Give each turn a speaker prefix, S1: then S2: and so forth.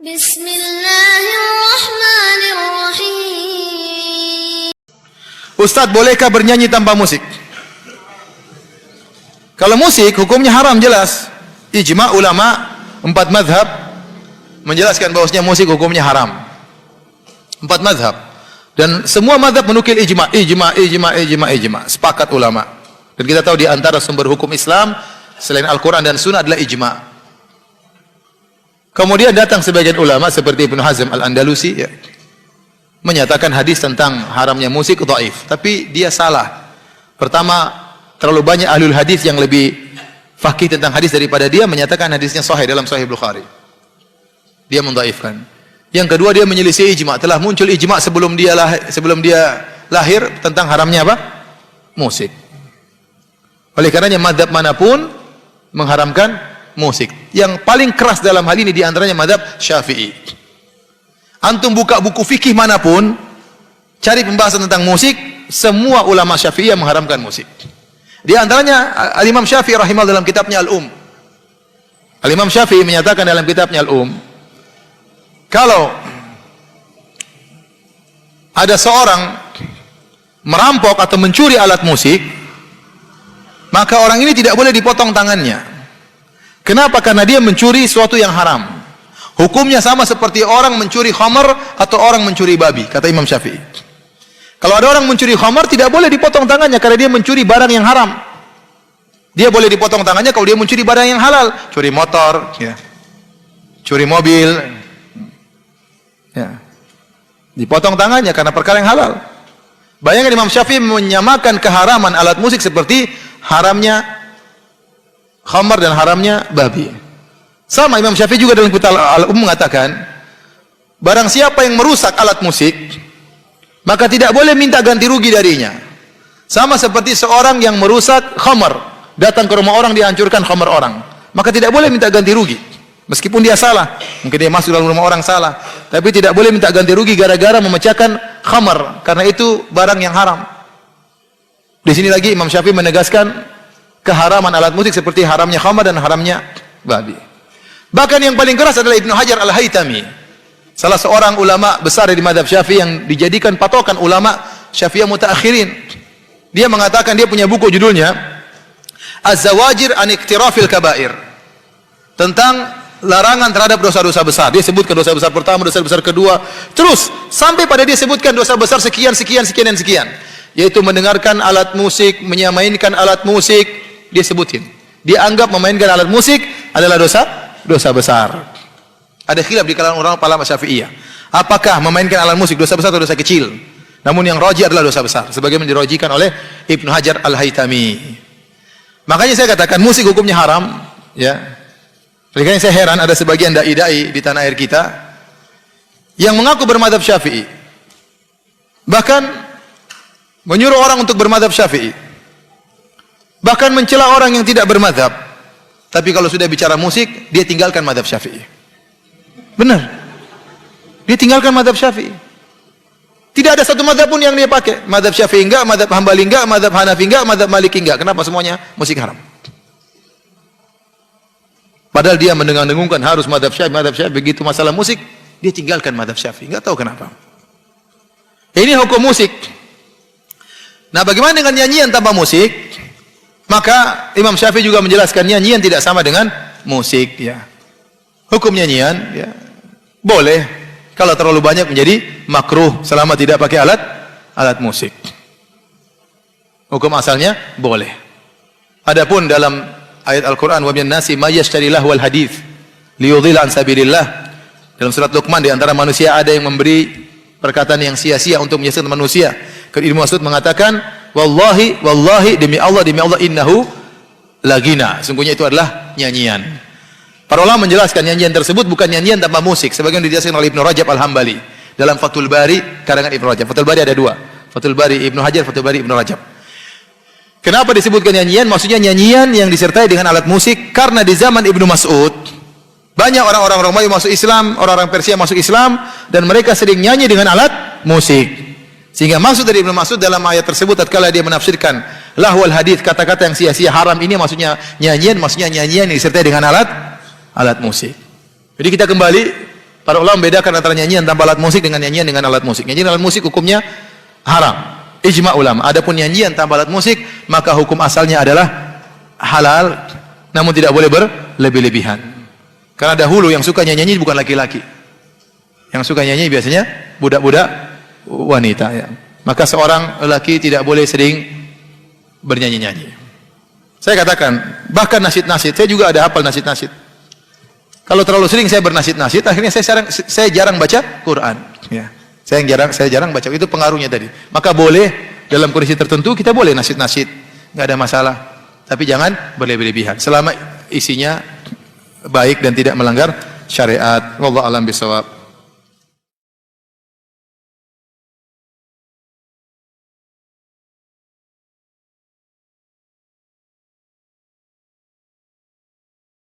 S1: Bismillahirrahmanirrahim.
S2: Ustadz, bolehkah bernyanyi tanpa musik? Kalau musik hukumnya haram jelas. Ijma ulama 4 mazhab menjelaskan bahwasanya musik hukumnya haram. 4 mazhab. Dan semua mazhab menukil ijma. Sepakat ulama. Dan kita tahu di antara sumber hukum Islam selain Al-Quran dan Sunnah adalah ijma. Kemudian datang sebagian ulama seperti Ibnu Hazm Al-Andalusi ya, menyatakan hadis tentang haramnya musik dhaif, tapi dia salah. Pertama, terlalu banyak ahlul hadis yang lebih faqih tentang hadis daripada dia menyatakan hadisnya sahih dalam Sahih Bukhari. Dia mendhaifkan. Yang kedua, dia menyelisih ijma. Telah muncul ijma sebelum dia lahir tentang haramnya apa? Musik. Oleh karenanya mazhab manapun mengharamkan musik. Yang paling keras dalam hal ini diantaranya mazhab Syafi'i. Antum buka buku fikih manapun, cari pembahasan tentang musik, semua ulama Syafi'i mengharamkan musik. Di antaranya Al-Imam Syafi'i rahimahullah dalam kitabnya Al-Imam Syafi'i menyatakan dalam kitabnya kalau ada seorang merampok atau mencuri alat musik, maka orang ini tidak boleh dipotong tangannya. Kenapa? Karena dia mencuri sesuatu yang haram. Hukumnya sama seperti orang mencuri khamar atau orang mencuri babi, kata Imam Syafi'i. Kalau ada orang mencuri khamar, tidak boleh dipotong tangannya karena dia mencuri barang yang haram. Dia boleh dipotong tangannya kalau dia mencuri barang yang halal, curi motor, ya, curi mobil, ya, dipotong tangannya karena perkara yang halal. Bayangkan Imam Syafi'i menyamakan keharaman alat musik seperti haramnya khamar dan haramnya babi. Sama Imam Syafi'i juga dalam kitab Al-Umm mengatakan, barang siapa yang merusak alat musik, maka tidak boleh minta ganti rugi darinya. Sama seperti seorang yang merusak khamar, datang ke rumah orang dihancurkan khamar orang, maka tidak boleh minta ganti rugi. Meskipun dia salah, mungkin dia masuk dalam rumah orang salah, tapi tidak boleh minta ganti rugi gara-gara memecahkan khamar, karena itu barang yang haram. Di sini lagi Imam Syafi'i menegaskan keharaman alat musik seperti haramnya khamar dan haramnya babi. Bahkan yang paling keras adalah Ibnu Hajar Al-Haytami, salah seorang ulama besar dari mazhab Syafi'i yang dijadikan patokan ulama Syafi'iyah mutaakhirin. Dia mengatakan, dia punya buku judulnya Az-Zawajir an Iqtirafil Kabair, tentang larangan terhadap dosa-dosa besar. Dia sebutkan dosa besar pertama, dosa besar kedua, terus sampai pada dia sebutkan dosa besar sekian, yaitu mendengarkan alat musik, menyamainkan alat musik. Dia sebutin, dia anggap memainkan alat musik adalah dosa besar. Ada khilaf di kalangan orang ulama Syafi'iyah, apakah memainkan alat musik dosa besar atau dosa kecil. Namun yang rajih adalah dosa besar, sebagaimana dirojikan oleh Ibnu Hajar Al-Haytami. Makanya saya katakan musik hukumnya haram, ya. Makanya saya heran ada sebagian dai-dai di tanah air kita yang mengaku bermadzhab Syafi'i, bahkan menyuruh orang untuk bermadzhab Syafi'i, bahkan mencela orang yang tidak bermadzhab. Tapi kalau sudah bicara musik, dia tinggalkan madzhab Syafi'i. Benar, dia tinggalkan madzhab Syafi'i. Tidak ada satu madzhab pun yang dia pakai. Madzhab Syafi'i enggak, madzhab Hambali enggak, madzhab Hanafi enggak, madzhab Maliki enggak. Kenapa? Semuanya musik haram. Padahal dia mendengung-dengungkan harus madzhab Syafi'i. Begitu masalah musik, dia tinggalkan madzhab Syafi'i. Enggak tahu kenapa. Ini hukum musik. Nah, bagaimana dengan nyanyian tanpa musik? Maka Imam Syafi'i juga menjelaskan nyanyian tidak sama dengan musik, ya. Hukum nyanyian, ya, boleh kalau terlalu banyak menjadi makruh selama tidak pakai alat musik. Hukum asalnya boleh. Adapun dalam ayat Al-Qur'an, wa minan nasi may yashtari lahwal hadits liyudhilla an sabilillah, dalam surat Luqman, di antara manusia ada yang memberi perkataan yang sia-sia untuk menyesatkan manusia. Ibnu Mas'ud mengatakan, wallahi demi Allah innahu lagina, sungguhnya itu adalah nyanyian. Para ulama menjelaskan nyanyian tersebut bukan nyanyian tanpa musik, sebagaimana dijelaskan oleh Ibnu Rajab Al-Hambali dalam Fathul Bari karangan Ibnu Rajab. Fathul Bari ada dua, Fathul Bari Ibnu Hajar, Fathul Bari Ibnu Rajab. Kenapa disebutkan nyanyian? Maksudnya nyanyian yang disertai dengan alat musik, karena di zaman Ibnu Mas'ud banyak orang-orang Romawi masuk Islam, orang-orang Persia masuk Islam, dan mereka sering nyanyi dengan alat musik. Sehingga maksud dari Ibnu Mas'ud dalam ayat tersebut, tatkala dia menafsirkan lahwal hadits, kata-kata yang sia-sia haram, ini maksudnya nyanyian yang disertai dengan alat musik. Jadi kita kembali Para ulama membedakan antara nyanyian tanpa alat musik dengan nyanyian dengan alat musik. Nyanyian alat musik hukumnya haram. Ijma' ulama. Adapun nyanyian tanpa alat musik, maka hukum asalnya adalah halal, namun tidak boleh berlebih-lebihan. Karena dahulu yang suka nyanyi bukan laki-laki. Yang suka nyanyi biasanya budak-budak wanita. Ya. Maka seorang lelaki tidak boleh sering bernyanyi-nyanyi. Saya katakan, bahkan nasyid-nasyid, saya juga ada hafal nasyid-nasyid. Kalau terlalu sering saya bernasyid-nasyid, akhirnya saya jarang baca Quran. Ya. Saya jarang baca, itu pengaruhnya tadi. Maka boleh dalam kondisi tertentu kita boleh nasyid-nasyid, nggak ada masalah. Tapi jangan berlebih-lebihan. Selama isinya baik dan tidak melanggar syariat. Wallahu a'lam bishawab.